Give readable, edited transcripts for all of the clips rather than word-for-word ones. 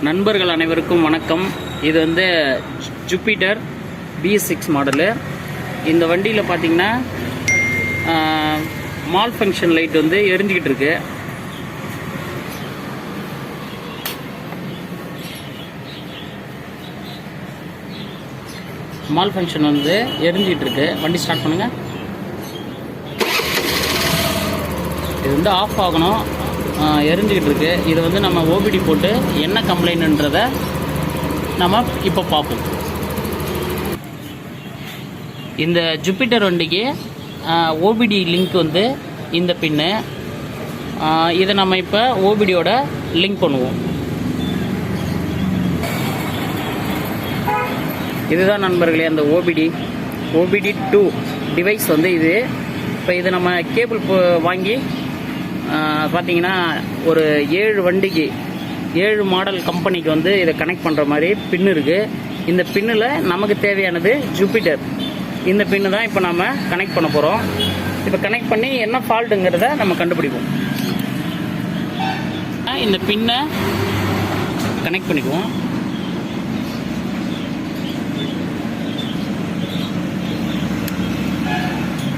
நண்பர்கள் அனைவருக்கும் வணக்கம். இது வந்து ஜூபிட்டர் B6 மாடலு. இந்த வண்டியில் பார்த்தீங்கன்னா மால் ஃபங்க்ஷன் லைட் வந்து எரிஞ்சிக்கிட்டு இருக்கு. மால் ஃபங்க்ஷன் வந்து எரிஞ்சிக்கிட்டு இருக்கு. வண்டி ஸ்டார்ட் பண்ணுங்க. இது வந்து ஆஃப் ஆகணும். எரிஞ்சிக்கிட்டு இருக்கு. இது வந்து நம்ம OBD போட்டு என்ன கம்ப்ளைண்ட்ன்றதை நம்ம இப்போ பார்ப்போம். இந்த ஜூபிட்டர் வண்டிக்கு OBD லிங்க் வந்து இந்த பின்னு. இதை நம்ம இப்போ OBDயோட லிங்க் பண்ணுவோம். இதுதான் நண்பர்களே அந்த OBD II டிவைஸ் வந்து இது. இப்போ இது நம்ம கேபிள் வாங்கி பார்த்தீங்கன்னா ஒரு 7 வண்டிக்கு 7 மாடல் கம்பெனிக்கு வந்து இதை கனெக்ட் பண்ணுற மாதிரி பின்னு இருக்குது. இந்த பின்னில் நமக்கு தேவையானது ஜூபிட்டர். இந்த பின்னு தான் இப்போ நம்ம கனெக்ட் பண்ண போகிறோம். இப்போ கனெக்ட் பண்ணி என்ன ஃபால்ட்டுங்கிறத நம்ம கண்டுபிடிப்போம். இந்த பின்னை கனெக்ட் பண்ணிக்குவோம்.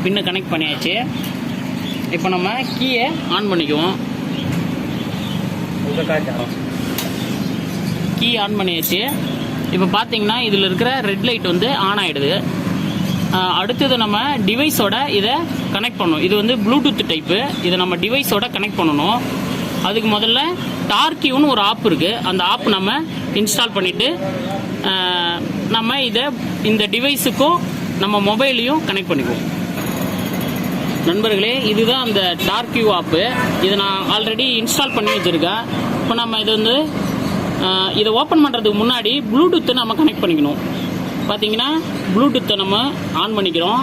பின்னை கனெக்ட் பண்ணியாச்சு. இப்போ நம்ம கீயை ஆன் பண்ணிக்குவோம். கீ ஆன் பண்ணியாச்சு. இப்போ பார்த்தீங்கன்னா இதில் இருக்கிற ரெட் லைட் வந்து ஆன் ஆகிடுது. அடுத்தது நம்ம டிவைஸோட இதை கனெக்ட் பண்ணணும். இது வந்து ப்ளூடூத் டைப்பு. இதை நம்ம டிவைஸோட கனெக்ட் பண்ணணும். அதுக்கு முதல்ல டார்க்யூன்னு ஒரு ஆப் இருக்குது. அந்த ஆப் நம்ம இன்ஸ்டால் பண்ணிவிட்டு நம்ம இதை இந்த டிவைஸுக்கும் நம்ம மொபைலையும் கனெக்ட் பண்ணிக்குவோம். நண்பர்களே, இதுதான் அந்த டார்க்யூ ஆப்பு. இதை நான் ஆல்ரெடி இன்ஸ்டால் பண்ணி வச்சுருக்கேன். இப்போ நம்ம இது வந்து இதை ஓப்பன் பண்ணுறதுக்கு முன்னாடி ப்ளூடூத்தை நம்ம கனெக்ட் பண்ணிக்கணும். பார்த்தீங்கன்னா ப்ளூடூத்தை நம்ம ஆன் பண்ணிக்கிறோம்.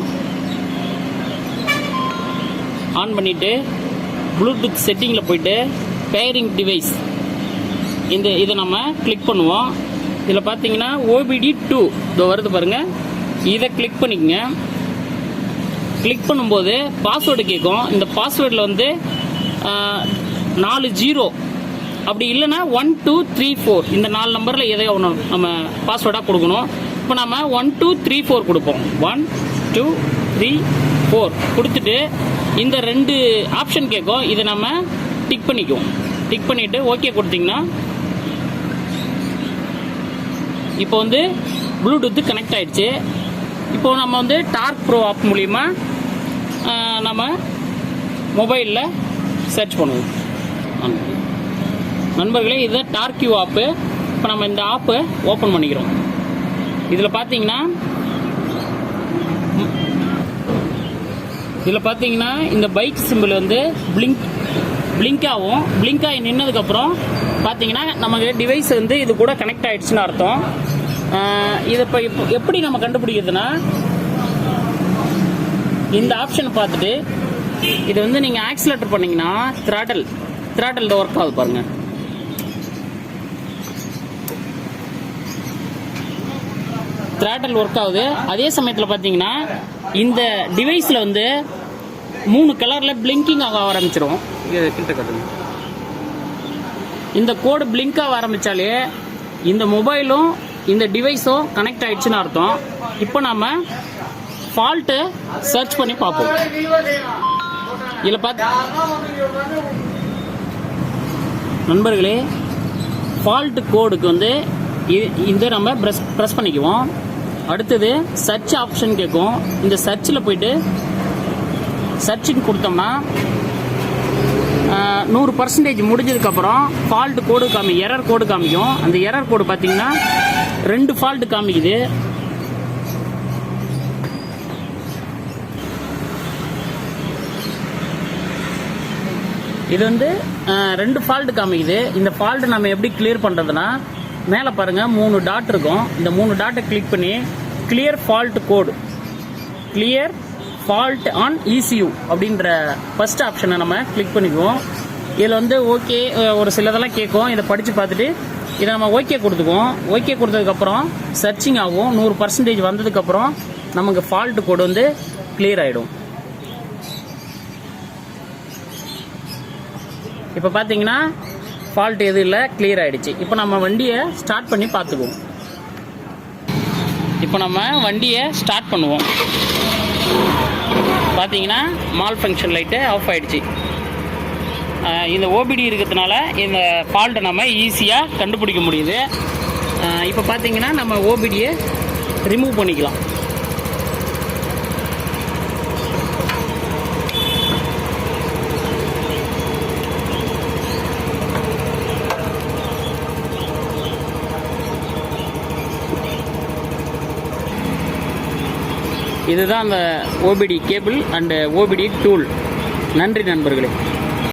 ஆன் பண்ணிவிட்டு ப்ளூடூத் செட்டிங்கில் போயிட்டு பேரிங் டிவைஸ் இதை நம்ம கிளிக் பண்ணுவோம். இதில் பார்த்தீங்கன்னா OBD II இதோ வருது பாருங்கள். இதை கிளிக் பண்ணிக்கங்க. கிளிக் பண்ணும்போது பாஸ்வேர்டு கேட்கும். இந்த பாஸ்வேர்டில் வந்து 4 0 அப்படி இல்லைன்னா 1 2 3 4 இந்த 4 நம்பரில் எதையோ ஒன்று நம்ம பாஸ்வேர்டாக கொடுக்கணும். இப்போ நம்ம 1 2 3 4 கொடுப்போம். 1 2 3 4 கொடுத்துட்டு இந்த 2 ஆப்ஷன் கேட்கும். இதை நம்ம டிக் பண்ணிக்குவோம். டிக் பண்ணிவிட்டு ஓகே கொடுத்தீங்கன்னா இப்போ வந்து ப்ளூடூத்து கனெக்ட் ஆகிடுச்சு. இப்போ நம்ம வந்து டார்க் ப்ரோ ஆப் மூலிமா நம்ம மொபைலில் சர்ச் பண்ணுவோம். நண்பர்களே, இதுதான் டார்க்யூ ஆப்பு. இப்போ நம்ம இந்த ஆப்பை ஓப்பன் பண்ணிக்கிறோம். இதில் பார்த்தீங்கன்னா இந்த பைக் சிம்பிள் வந்து பிளிங்க் ஆகும். பிளிங்க் ஆகி நின்னதுக்கப்புறம் பார்த்தீங்கன்னா நமக்கு டிவைஸ் வந்து இது கூட கனெக்ட் ஆகிடுச்சுன்னு அர்த்தம். இதை இப்போ எப்படி நம்ம கண்டுபிடிக்கிறதுனா இந்த ஆப்ஷனை பார்த்துட்டு இது வந்து நீங்கள் ஆக்சிலேட்டர் பண்ணிங்கன்னா த்ராட்டல் ஒர்க் ஆகுது பாருங்கள். த்ராட்டல் ஒர்க் ஆகுது. அதே சமயத்தில் பார்த்தீங்கன்னா இந்த டிவைஸில் வந்து 3 கலரில் பிளிங்கிங் ஆக ஆரம்பிச்சிடும். கிட்ட கட்டுங்க. இந்த கோடு பிளிங்க் ஆக ஆரம்பித்தாலே இந்த மொபைலும் இந்த டிவைஸும் கனெக்ட் ஆயிடுச்சுன்னு அர்த்தம். இப்போ நம்ம ஃபால்ட்டு சர்ச் பண்ணி பார்ப்போம். இதில் நண்பர்களே, ஃபால்ட்டு கோடுக்கு வந்து இதை நம்ம ப்ரெஸ் பண்ணிக்குவோம். அடுத்தது சர்ச் ஆப்ஷன் கேட்கும். இந்த சர்ச்சில் போயிட்டு சர்ச்சுக்கு கொடுத்தோம்னா 100% முடிஞ்சதுக்கப்புறம் ஃபால்ட் கோடு எரர் கோடு காமிக்கும். அந்த எரர் கோடு பார்த்தீங்கன்னா 2 ஃபால்ட் காமிக்குது. இது வந்து 2 ஃபால்ட் காமிக்குது. இந்த ஃபால்ட் நம்ம எப்படி கிளியர் பண்ணுறதுன்னா மேலே பாருங்கள் 3 டாட் இருக்கும். இந்த 3 டாட்டை கிளிக் பண்ணி clear fault code, clear fault on ECU அப்படின்ற ஃபர்ஸ்ட் ஆப்ஷனை நம்ம கிளிக் பண்ணிக்குவோம். இதில் வந்து ஓகே ஒரு சிலதெல்லாம் கேட்கும். இதை படித்து பார்த்துட்டு இதை நம்ம ஓகே கொடுத்துக்குவோம். ஓகே கொடுத்ததுக்கப்புறம் சர்ச்சிங் ஆகும். 100% வந்ததுக்கப்புறம் நமக்கு ஃபால்ட் கோடு வந்து கிளியர் ஆகிடும். இப்போ பார்த்தீங்கன்னா ஃபால்ட் எதுவும் இல்லை, கிளியர் ஆகிடுச்சு. இப்போ நம்ம வண்டியை ஸ்டார்ட் பண்ணி பார்த்துக்குவோம். இப்போ நம்ம வண்டியை ஸ்டார்ட் பண்ணுவோம். பார்த்தீங்கன்னா மால் ஃபங்க்ஷன் லைட்டு ஆஃப் ஆகிடுச்சு. இந்த ஓபிடி இருக்கிறதுனால இந்த ஃபால்ட்டை நம்ம ஈஸியாக கண்டுபிடிக்க முடியுது. இப்போ பார்த்தீங்கன்னா நம்ம ஓபிடியை ரிமூவ் பண்ணிக்கலாம். இதுதான் அந்த OPD cable and OPD tool. நன்றி நண்பர்களே.